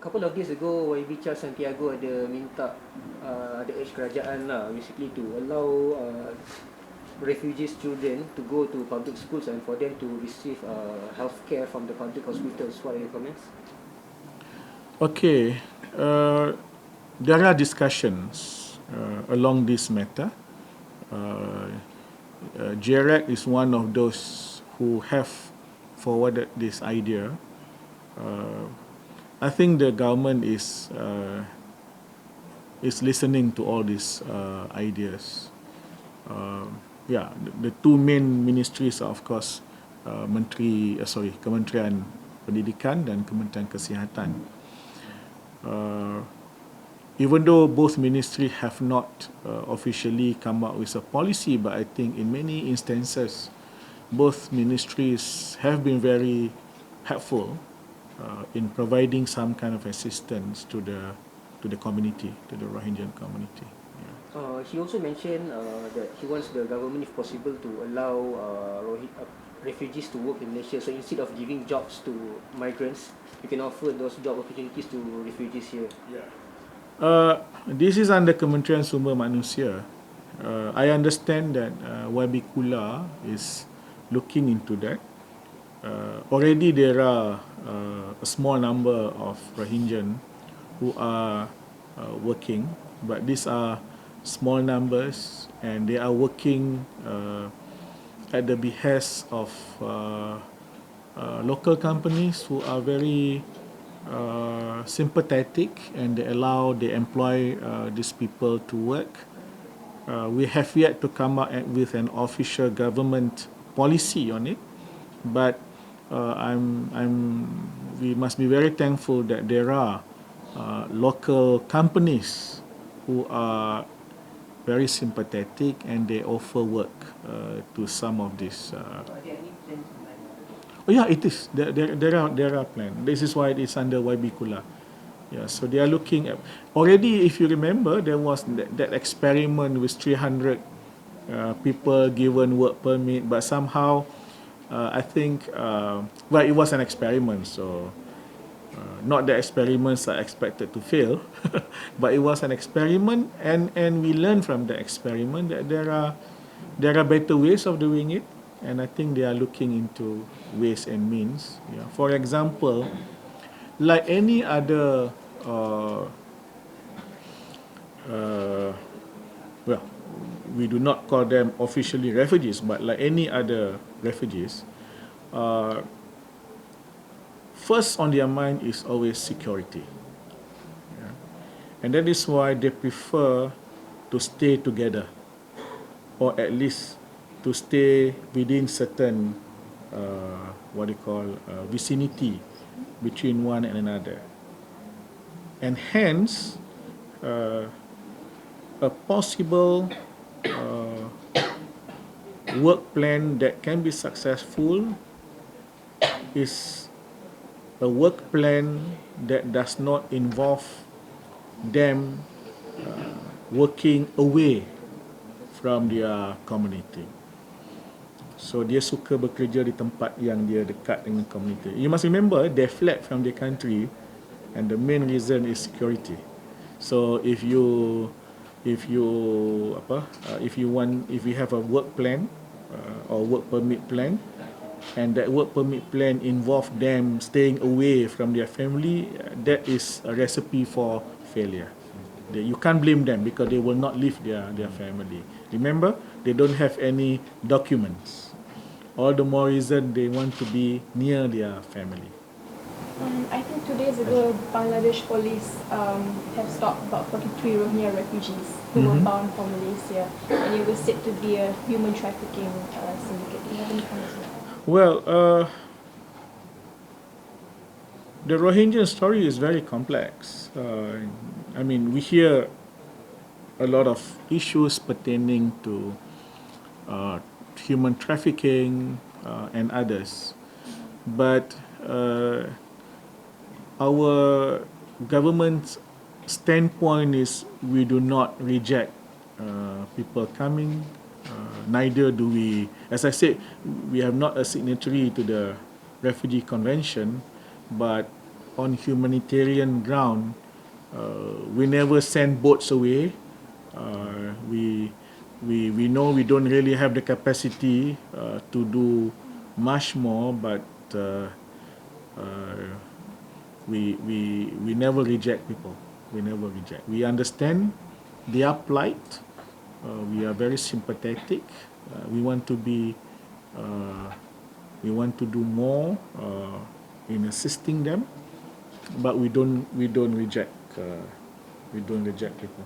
couple of days ago, YB Charles Santiago ada minta ada urge kerajaan lah, basically to allow refugees children to go to public schools and for them to receive healthcare from the public hospitals. What are your comments? Okay, there are discussions along this matter. JREC is one of those who have forwarded this idea. I think the government is listening to all these ideas. The two main ministries are of course Kementerian Pendidikan dan Kementerian Kesihatan. Even though both ministries have not officially come up with a policy, but I think in many instances, both ministries have been very helpful in providing some kind of assistance to the community, to the Rohingya community. He also mentioned that he wants the government, if possible, to allow refugees to work in Malaysia. So instead of giving jobs to migrants, you can offer those job opportunities to refugees here. This is under Kementerian Sumber Manusia. I understand that YB Kula is looking into that. Already there are a small number of Rohingyan who are working, but these are small numbers and they are working at the behest of local companies who are very sympathetic and they employ these people to work. We have yet to come up with an official government policy on it, but we must be very thankful that there are local companies who are very sympathetic and they offer work to some of these. It is. There are plans. This is why it is under YB Kula. So they are looking at already. If you remember, there was that experiment with 300 people given work permit, but somehow I think it was an experiment. So not that experiments are expected to fail, but it was an experiment, and we learned from the experiment that there are better ways of doing it. And I think they are looking into ways and means. For example, like any other, we do not call them officially refugees, but like any other refugees, first on their mind is always security. And that is why they prefer to stay together, or at least to stay within certain vicinity between one and another. And hence, a possible work plan that can be successful is a work plan that does not involve them working away from their community. So dia suka bekerja di tempat yang dia dekat dengan community. You must remember they fled from their country, and the main reason is security. So if you have a work plan or work permit plan, and that work permit plan involve them staying away from their family, that is a recipe for failure. You can't blame them because they will not leave their family. Remember, they don't have any documents. All the more reason they want to be near their family. I think 2 days ago, Bangladesh police have stopped about 43 Rohingya refugees who were bound for Malaysia, and it was said to be a human trafficking syndicate. Do you have any comments on that? Well, the Rohingya story is very complex. We hear a lot of issues pertaining to human trafficking and others. But our government's standpoint is we do not reject people coming. Neither do we, as I said, we have not a signatory to the Refugee Convention, but on humanitarian ground, we never send boats away. We know we don't really have the capacity to do much more, but we never reject people. We never reject. We understand their plight. We are very sympathetic. We want to be. We want to do more in assisting them, but we don't reject. We don't reject people.